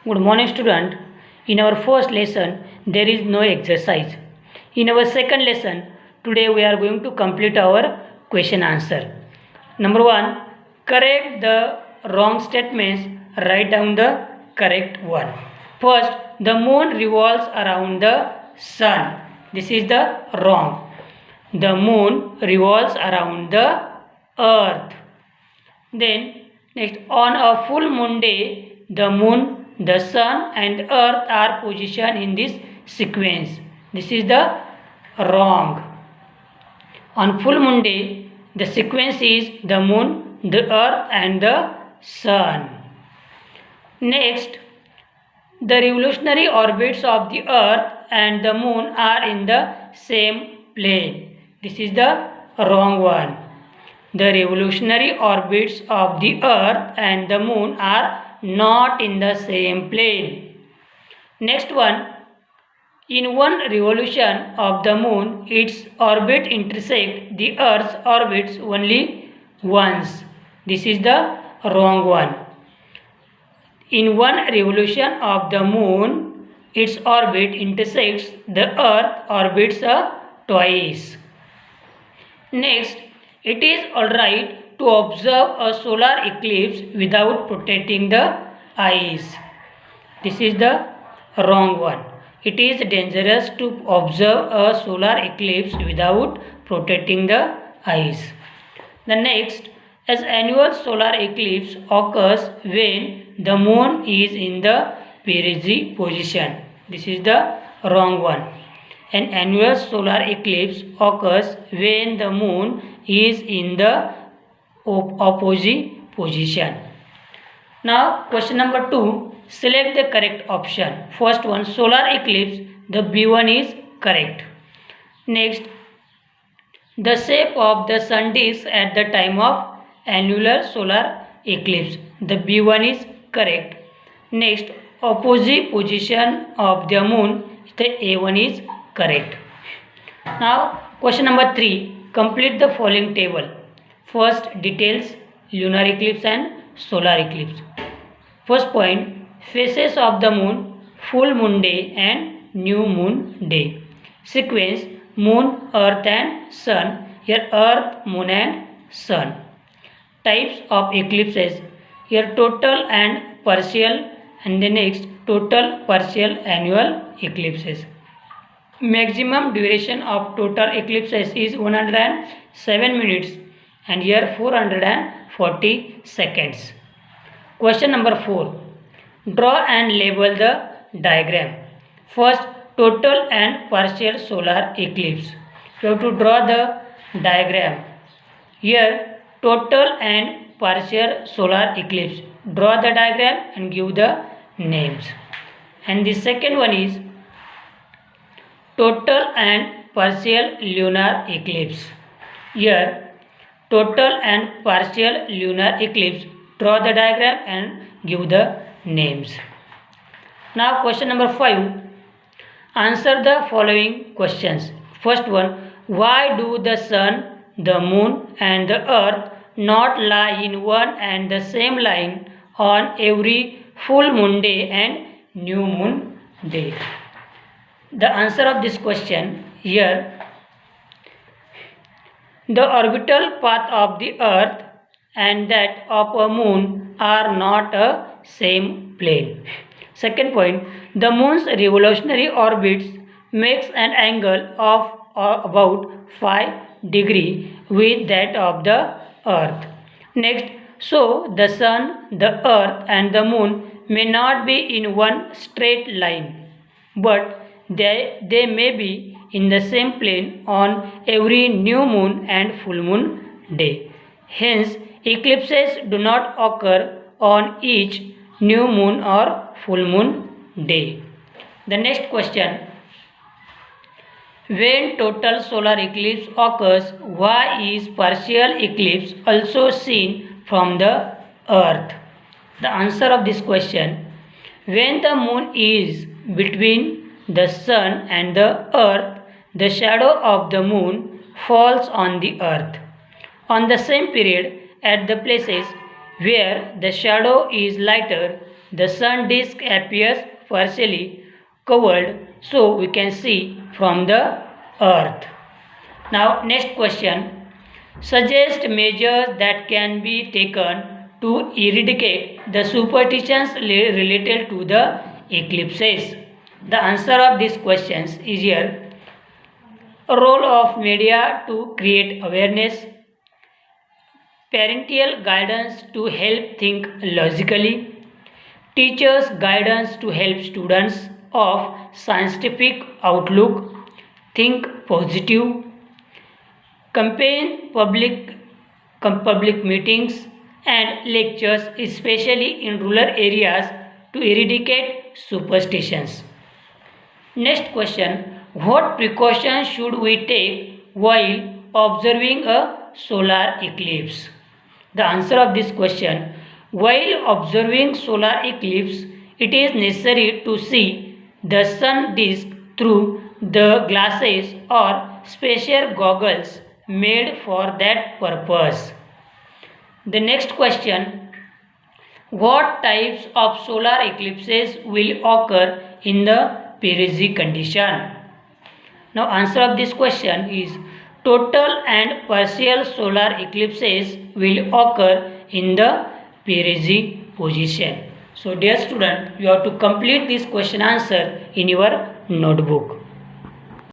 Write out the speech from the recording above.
Good morning, student. In our first lesson, there is no exercise. In our second lesson, today we are going to complete our question answer. Number 1, correct the wrong statements. Write down the correct one. First, the moon revolves around the sun. This is the wrong. The moon revolves around the earth. Then next, on a full moon day, the moon, the sun and earth are positioned in this sequence. This is the wrong. On full moon day, the sequence is the moon, the earth and the sun. Next, the revolutionary orbits of the earth and the moon are in the same plane. This is the wrong one. The revolutionary orbits of the earth and the moon are not in the same plane. Next one, in one revolution of the moon, its orbit intersects the earth's orbits only once. This is the wrong one. In one revolution of the moon, its orbit intersects the earth orbits twice. Next, it is alright to observe a solar eclipse without protecting the eyes. This is the wrong one. It is dangerous to observe a solar eclipse without protecting the eyes. The next, as annual solar eclipse occurs when the moon is in the perigee position. This is the wrong one. An annual solar eclipse occurs when the moon is in the opposite position. Now question number 2, select the correct option. First one, solar eclipse, the B1 is correct. Next, the shape of the sun disk at the time of annular solar eclipse, the B1 is correct. Next, opposite position of the moon, the A1 is correct. Now question number 3, complete the following table. First, details lunar eclipse and solar eclipse. First point, phases of the moon, full moon day and new moon day. Sequence, moon, earth and sun. Here earth, moon and sun. Types of eclipses, here total and partial, and the next total, partial, annual eclipses. Maximum duration of total eclipses is 107 minutes and here 440 seconds. Question number 4. Draw and label the diagram. First, total and partial solar eclipse. You have to draw the diagram. Here, total and partial solar eclipse. Draw the diagram and give the names. And the second one is total and partial lunar eclipse. Here, total and partial lunar eclipse. Draw the diagram and give the names. Now question number 5. Answer the following questions. First one, why do the sun, the moon and the earth not lie in one and the same line on every full moon day and new moon day? The answer of this question, here the orbital path of the earth and that of a moon are not a same plane. Second point, the moon's revolutionary orbits makes an angle of about 5 degrees with that of the earth. Next, so the sun, the earth and the moon may not be in one straight line, but they may be in the same plane on every new moon and full moon day. Hence, eclipses do not occur on each new moon or full moon day. The next question, when total solar eclipse occurs, why is partial eclipse also seen from the earth? The answer of this question, when the moon is between the sun and the earth, the shadow of the moon falls on the earth. On the same period, at the places where the shadow is lighter, the sun disk appears partially covered, so we can see from the earth. Now next question, suggest measures that can be taken to eradicate the superstitions related to the eclipses. The answer of these questions is here. A role of media to create awareness, parental guidance to help think logically, teachers' guidance to help students of scientific outlook think positive, campaign public meetings and lectures, especially in rural areas, to eradicate superstitions. Next question, what precautions should we take while observing a solar eclipse? The answer of this question, while observing solar eclipse, it is necessary to see the sun disk through the glasses or special goggles made for that purpose. The next question, what types of solar eclipses will occur in the perigee condition? Now answer of this question is total and partial solar eclipses will occur in the perigee position. So dear student, you have to complete this question answer in your notebook.